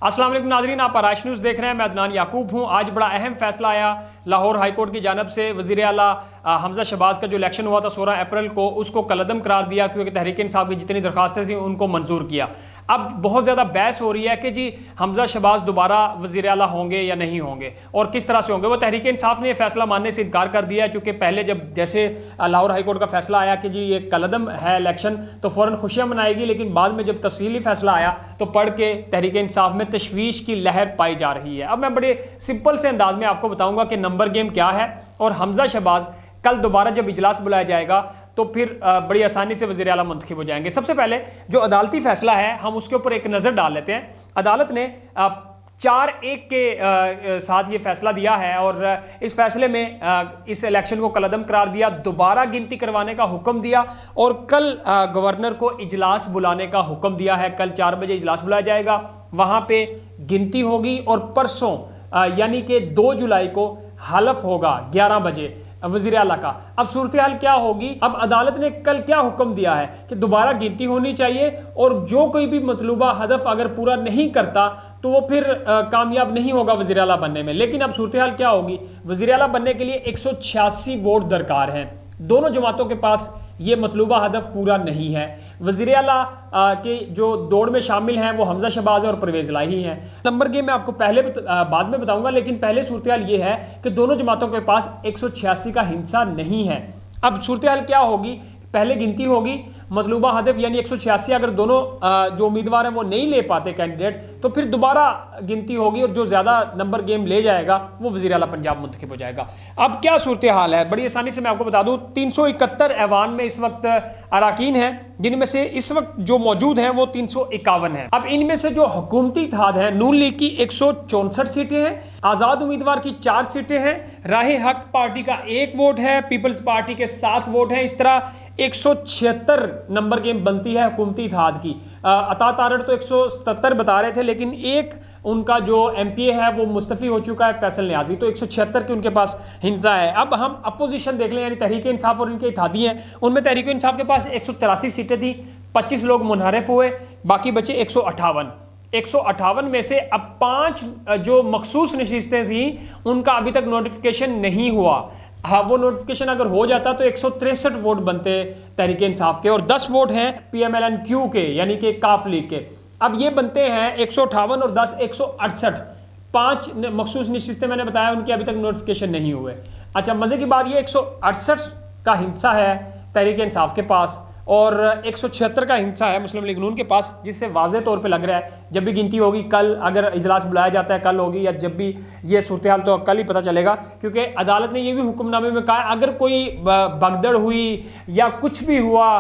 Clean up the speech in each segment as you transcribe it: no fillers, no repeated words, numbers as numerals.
अस्सलाम वालेकुम नाज़रीन, आप आराश न्यूज़ देख रहे हैं। मैं अदनान याकूब हूं। आज बड़ा अहम फैसला आया लाहौर हाई कोर्ट की जानब से। वज़ीर आला हमजा शहबाज का जो इलेक्शन हुआ था 16 अप्रैल को, उसको कलअदम करार दिया क्योंकि तहरीक इंसाफ की जितनी दरखास्तें थी उनको मंजूर किया। अब बहुत ज़्यादा बहस हो रही है कि जी हमजा शहबाज दोबारा वज़ीर आला होंगे या नहीं होंगे और किस तरह से होंगे। वो तहरीक इंसाफ ने यह फैसला मानने से इनकार कर दिया है, चूँकि पहले जब जैसे लाहौर हाई कोर्ट का फैसला आया कि जी ये कलअदम है इलेक्शन, तो फ़ौरन खुशियाँ मनाएगी, लेकिन बाद में जब तफसीली फैसला आया तो पढ़ के तहरीक इंसाफ में तशवीश की लहर पाई जा रही है। अब मैं बड़े सिंपल से अंदाज में आपको बताऊंगा कि नंबर गेम क्या है और हमजा शहबाज कल दोबारा जब इजलास बुलाया जाएगा तो फिर बड़ी आसानी से वज़ीर आला मुंतखब हो जाएंगे। सबसे पहले जो अदालती फैसला है हम उसके ऊपर एक नज़र डाल लेते हैं। अदालत ने 4-1 के साथ ये फैसला दिया है और इस फैसले में इस इलेक्शन को कलअदम करार दिया, दोबारा गिनती करवाने का हुक्म दिया और कल गवर्नर को इजलास बुलाने का हुक्म दिया है। कल 4 बजे इजलास बुलाया जाएगा, वहाँ पे गिनती होगी और परसों यानी कि 2 जुलाई को हलफ होगा 11 बजे वज़ीर आला का। अब सूरत हाल क्या होगी? अब अदालत ने कल क्या हुक्म दिया है कि दोबारा गिनती होनी चाहिए और जो कोई भी मतलूबा हदफ अगर पूरा नहीं करता तो वो फिर कामयाब नहीं होगा वज़ीर आला बनने में। लेकिन अब सूरत हाल क्या होगी? वज़ीर आला बनने के लिए 186 वोट दरकार हैं। दोनों जमातों के पास ये मतलूबा हदफ पूरा नहीं है। वज़ीर आला के जो दौड़ में शामिल हैं वो हमजा शहबाज और परवेज़ इलाही हैं। नंबर गेम मैं आपको बाद में बताऊंगा, लेकिन पहले सूरत हाल ये है कि दोनों जमातों के पास 186 का हिस्सा नहीं है। अब सूरत हाल क्या होगी? पहले गिनती होगी, मतलूबा हदफ यानी 186 अगर दोनों जो उम्मीदवार हैं वो नहीं ले पाते कैंडिडेट, तो फिर दोबारा गिनती होगी और जो ज़्यादा नंबर गेम ले जाएगा वो वज़ीर आला पंजाब मुंतखब हो जाएगा। अब क्या सूरत हाल है? बड़ी आसानी से मैं आपको बता दूं, 371 ऐवान में इस वक्त अराकीन हैं, जिनमें से इस वक्त जो मौजूद हैं वो 351 हैं। अब इनमें से जो हुकूमती इत्तेहाद है, नून लीग की 164 सीटें हैं, आज़ाद उम्मीदवार की 4 सीटें हैं, राहे हक पार्टी का 1 वोट है, पीपल्स पार्टी के 7 वोट हैं। इस तरह 176 नंबर गेम बनती है हुकूमती इत्तेहाद की। अता तारड़ तो 177 बता रहे थे, लेकिन एक उनका जो MPA है वो मुस्तफ़ी हो चुका है, फैसल न्याजी, तो 176 की उनके पास हिस्सा है। अब हम अपोजिशन देख लें, यानी तहरीक इंसाफ और इनके इत्तेहादी हैं, उनमें तहरीक इंसाफ के पास 183 सीटें थी, 25 लोग मुनहरफ हुए, बाकी बचे 158 में से अब 5 जो मखसूस नशिस्तें थी उनका अभी तक नोटिफिकेशन नहीं हुआ। हाँ, वो नोटिफिकेशन अगर हो जाता तो 163 वोट बनते तहरीक इंसाफ के और 10 वोट हैं PMLN-Q के यानी कि काफ लीग के। अब ये बनते हैं 158 और 10 168। 5 मखसूस नशिस्तें मैंने बताया उनके अभी तक नोटिफिकेशन नहीं हुए। अच्छा, मज़े की बात ये 168 का हिस्सा है तहरीक इंसाफ के पास और 176 का हिस्सा है मुस्लिम लीग नून के पास, जिससे वाज़े तौर पे लग रहा है जब भी गिनती होगी कल, अगर इजलास बुलाया जाता है कल होगी या जब भी ये सूरत हाल तो कल ही पता चलेगा, क्योंकि अदालत ने ये भी हुक्मनामे में कहा अगर कोई भगदड़ हुई या कुछ भी हुआ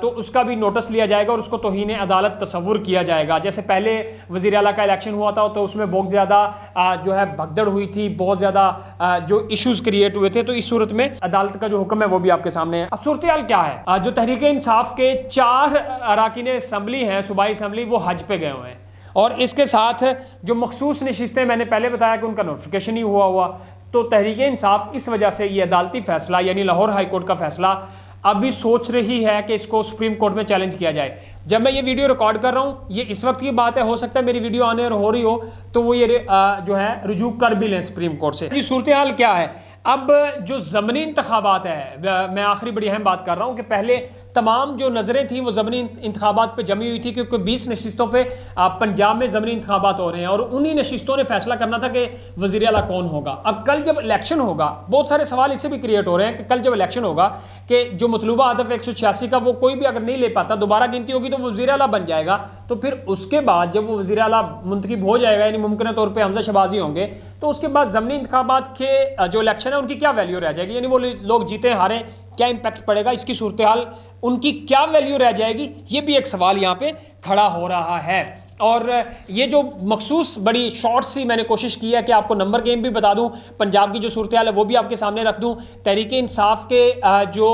तो उसका भी नोटिस लिया जाएगा और उसको तौहीन अदालत तस्वुर किया जाएगा। जैसे पहले वज़ीर आला का इलेक्शन हुआ था तो उसमें बहुत ज़्यादा जो है भगदड़ हुई थी, बहुत ज़्यादा जो इशूज़ क्रिएट हुए थे, तो इस सूरत में अदालत का जो हुक्म है वो भी आपके सामने है। अब सूरत हाल क्या है? जो तहरीक इंसाफ के 4 अराकीन असम्बली हैं, सूबाई असम्बली, वो हज पे गए हुए हैं और इसके साथ जो मखसूस नशिस्तें मैंने पहले बताया कि उनका नोटिफिकेशन ही हुआ, तो तहरीक इंसाफ इस वजह से ये अदालती फैसला यानी लाहौर हाई कोर्ट का फैसला अभी सोच रही है कि इसको सुप्रीम कोर्ट में चैलेंज किया जाए। जब मैं ये वीडियो रिकॉर्ड कर रहा हूँ ये इस वक्त की बात है, हो सकता है मेरी वीडियो आने और हो रही हो तो वो ये जो है रुजू कर भी लें सुप्रीम कोर्ट से। जी सूरत हाल क्या है? अब जो ज़मनी इंतखाबात है, मैं आखिरी बड़ी अहम बात कर रहा हूँ कि पहले तमाम जो नज़रें थी वो ज़मनी इंतखाबात पे जमी हुई थी, क्योंकि 20 नशिस्तों पे पंजाब में ज़मनी इंतखाबात हो रहे हैं और उन्हीं नशिस्तों ने फैसला करना था कि वज़ीर आला कौन होगा। अब कल जब इलेक्शन होगा, बहुत सारे सवाल इससे भी क्रिएट हो रहे हैं कि कल जब इलेक्शन होगा कि जो मतलूबा हदफ 186 का वो कोई भी अगर नहीं ले पाता, दोबारा गिनती होगी तो वज़ीर आला बन जाएगा, तो फिर उसके बाद जब वो वज़ीर आला मुंतखब हो जाएगा यानी मुमकिन तौर पर हमजा शहबाज ही होंगे, तो उसके बाद ज़मनी इंतखाबात के जो इलेक्शन है उनकी क्या वैल्यू रह जाएगी, यानी वो लोग जीते हारें क्या इंपैक्ट पड़ेगा, इसकी सूरत हाल उनकी क्या वैल्यू रह जाएगी, ये भी एक सवाल यहाँ पे खड़ा हो रहा है। और ये जो मखसूस बड़ी शॉर्ट सी मैंने कोशिश की है कि आपको नंबर गेम भी बता दूं, पंजाब की जो सूरत हाल है वो भी आपके सामने रख दूं, तहरीक इंसाफ के जो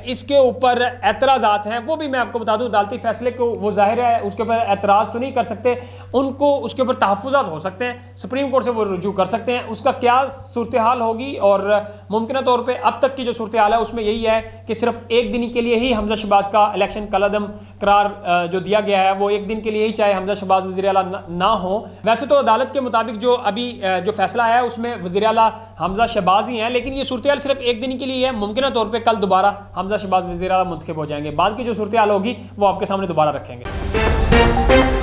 इसके ऊपर एतराज़ात हैं वो भी मैं आपको बता दूं। अदालती फैसले को वो जाहिर है उसके ऊपर एतराज़ तो नहीं कर सकते, उनको उसके ऊपर तहफ़्फ़ुज़ात हो सकते हैं, सुप्रीम कोर्ट से वो रुजू कर सकते हैं। उसका क्या सूरत हाल होगी और मुमकिन तौर पर अब तक की जो सूरत हाल है उसमें यही है कि सिर्फ एक दिन के लिए ही हमजा शहबाज का इलेक्शन कलअदम करार जो दिया गया है वो एक दिन के लिए ही, चाहे हमजा हमजा शहबाज वज़ीर आला ना हो। वैसे तो अदालत के मुताबिक जो अभी जो फैसला आया है उसमें वज़ीर आला हमजा शहबाज ही हैं, लेकिन ये सूरत हाल सिर्फ एक दिन के लिए है। मुमकिन तौर पर कल दोबारा हमजा शहबाज वज़ीर आला मुंतखब हो जाएंगे। बाद की जो सूरत हाल होगी वो आपके सामने दोबारा रखेंगे।